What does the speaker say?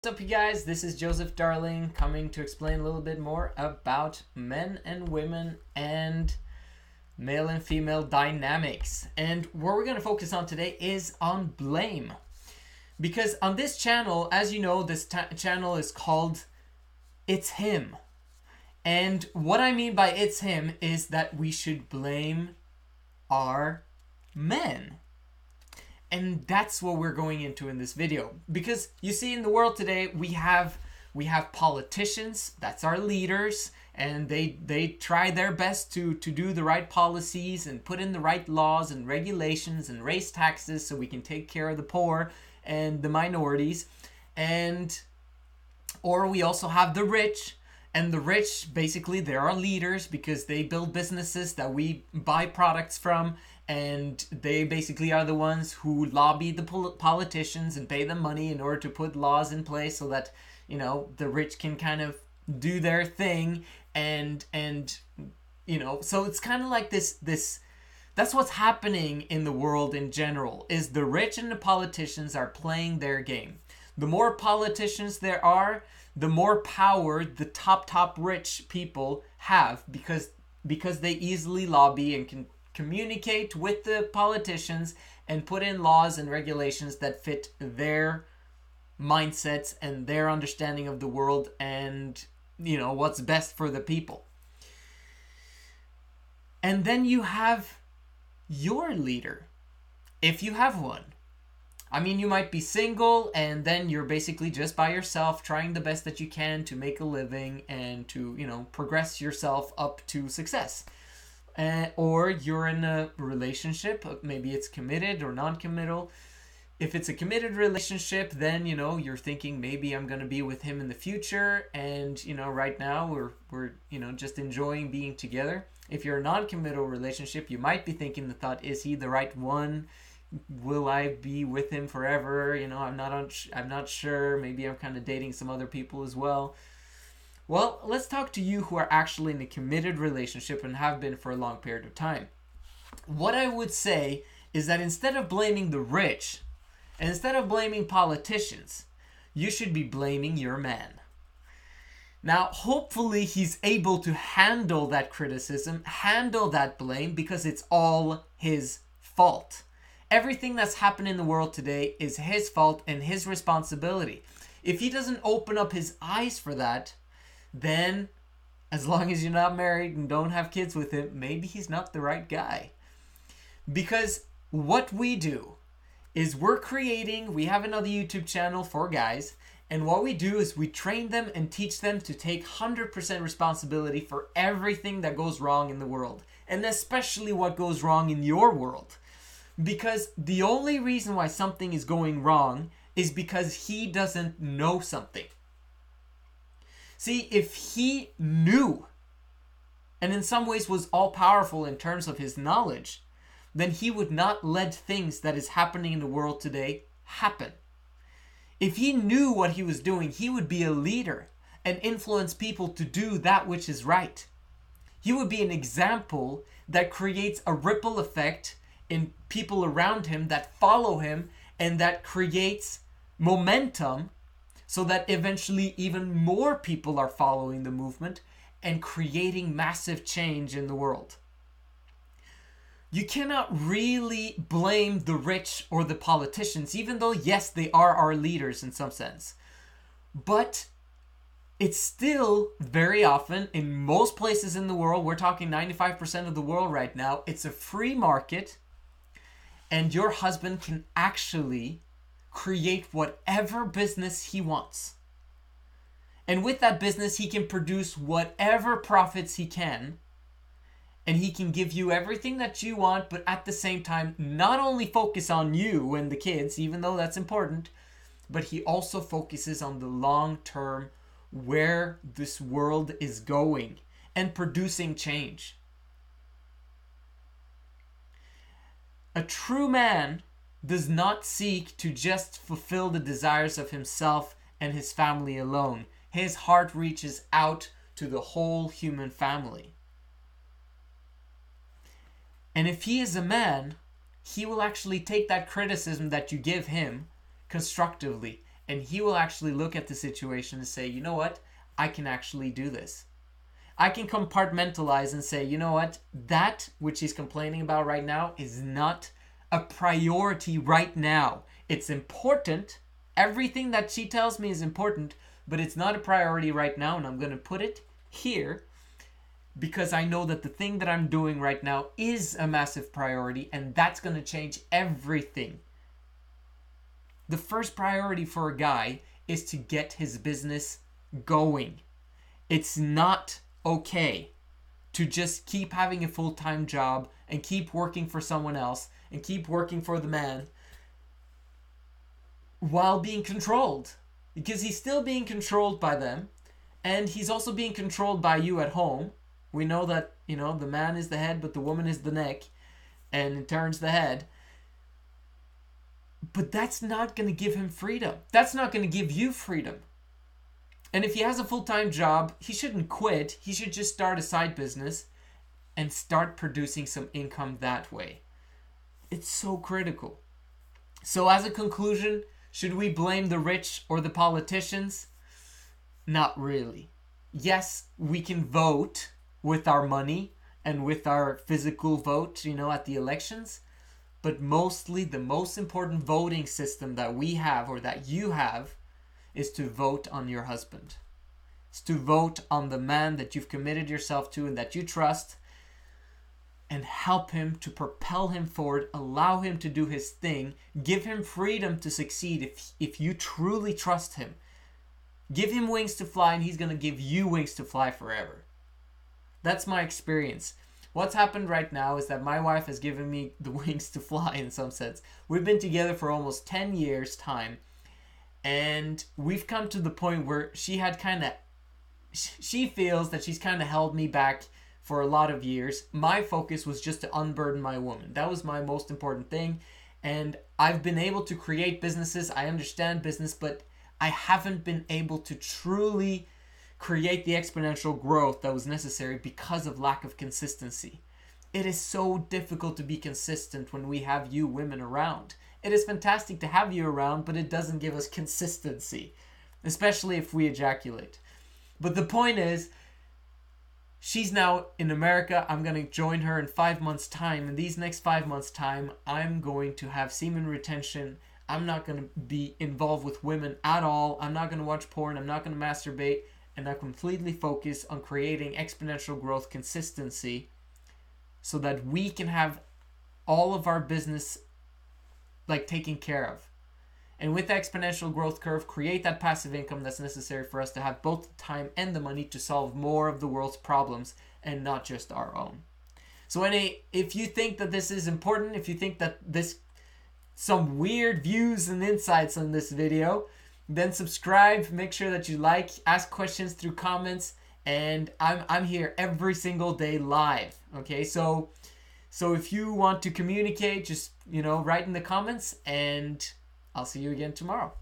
What's up, you guys? This is Joseph Darling coming to explain a little bit more about men and women and male and female dynamics. And what we're going to focus on today is on blame. Because on this channel, as you know, this channel is called It's Him. And what I mean by It's Him is that we should blame our men. And that's what we're going into in this video. Because you see, in the world today, we have politicians, that's our leaders, and they try their best to do the right policies and put in the right laws and regulations and raise taxes so we can take care of the poor and the minorities. Or we also have the rich. And the rich, basically, they're our leaders because they build businesses that we buy products from. And they basically are the ones who lobby the politicians and pay them money in order to put laws in place so that, you know, the rich can kind of do their thing. And you know, so it's kind of like this that's what's happening in the world in general, is the rich and the politicians are playing their game. The more politicians there are, the more power the top rich people have because they easily lobby and can communicate with the politicians and put in laws and regulations that fit their mindsets and their understanding of the world and, you know, what's best for the people. And then you have your leader, if you have one. I mean, you might be single and then you're basically just by yourself trying the best that you can to make a living and to, you know, progress yourself up to success. Or you're in a relationship, maybe it's committed or non-committal. If it's a committed relationship, then, you know, you're thinking maybe I'm going to be with him in the future. And, you know, right now we're you know, just enjoying being together. If you're a non-committal relationship, you might be thinking the thought, is he the right one? Will I be with him forever? You know, I'm not sure. Maybe I'm kind of dating some other people as well. Well, let's talk to you who are actually in a committed relationship and have been for a long period of time. What I would say is that instead of blaming the rich, and instead of blaming politicians, you should be blaming your man. Now, hopefully he's able to handle that criticism, handle that blame, because it's all his fault. Everything that's happened in the world today is his fault and his responsibility. If he doesn't open up his eyes for that, then as long as you're not married and don't have kids with him, maybe he's not the right guy. Because what we do is we have another YouTube channel for guys, and what we do is we train them and teach them to take 100% responsibility for everything that goes wrong in the world, and especially what goes wrong in your world. Because the only reason why something is going wrong is because he doesn't know something. See, if he knew, and in some ways was all-powerful in terms of his knowledge, then he would not let things that is happening in the world today happen. If he knew what he was doing, he would be a leader and influence people to do that which is right. He would be an example that creates a ripple effect in people around him that follow him, and that creates momentum so that eventually even more people are following the movement and creating massive change in the world. You cannot really blame the rich or the politicians, even though, yes, they are our leaders in some sense. But it's still very often, in most places in the world, we're talking 95% of the world right now, it's a free market, and your husband can actually create whatever business he wants. And with that business, he can produce whatever profits he can. And he can give you everything that you want, but at the same time, not only focus on you and the kids, even though that's important, but he also focuses on the long term, where this world is going and producing change. A true man does not seek to just fulfill the desires of himself and his family alone. His heart reaches out to the whole human family. And if he is a man, he will actually take that criticism that you give him constructively And he will actually look at the situation and say, you know what? I can actually do this. I can compartmentalize and say, you know what? That which he's complaining about right now is not a priority right now. It's important. Everything that she tells me is important, but it's not a priority right now, and I'm going to put it here because I know that the thing that I'm doing right now is a massive priority, and that's going to change everything. The first priority for a guy is to get his business going. It's not okay to just keep having a full-time job and keep working for someone else and keep working for the man while being controlled, because he's still being controlled by them, and he's also being controlled by you at home. We know that, the man is the head, but the woman is the neck, and it turns the head. But that's not going to give him freedom. That's not going to give you freedom. And if he has a full-time job, he shouldn't quit. He should just start a side business and start producing some income that way. It's so critical. So as a conclusion, should we blame the rich or the politicians? Not really. Yes, we can vote with our money and with our physical vote, at the elections. But mostly the most important voting system that we have, or that you have, is to vote on your husband. It's to vote on the man that you've committed yourself to and that you trust, and help him to propel him forward, allow him to do his thing, give him freedom to succeed if you truly trust him. Give him wings to fly, and he's going to give you wings to fly forever. That's my experience. What's happened right now is that my wife has given me the wings to fly in some sense. We've been together for almost 10 years time, and we've come to the point where she feels that she's kind of held me back for a lot of years. My focus was just to unburden my woman. That was my most important thing, and I've been able to create businesses. I understand business, but I haven't been able to truly create the exponential growth that was necessary because of lack of consistency. It is so difficult to be consistent when we have you women around. It is fantastic to have you around, but it doesn't give us consistency, especially if we ejaculate. But the point is, she's now in America. I'm going to join her in 5 months' time. In these next 5 months' time, I'm going to have semen retention. I'm not going to be involved with women at all. I'm not going to watch porn. I'm not going to masturbate. And I completely focus on creating exponential growth consistency so that we can have all of our business taken care of. And with the exponential growth curve, create that passive income that's necessary for us to have both the time and the money to solve more of the world's problems and not just our own. So if you think that this is important, if you think that some weird views and insights on this video, then subscribe, make sure that you like, ask questions through comments, and I'm here every single day live. Okay, so if you want to communicate, just write in the comments, and I'll see you again tomorrow.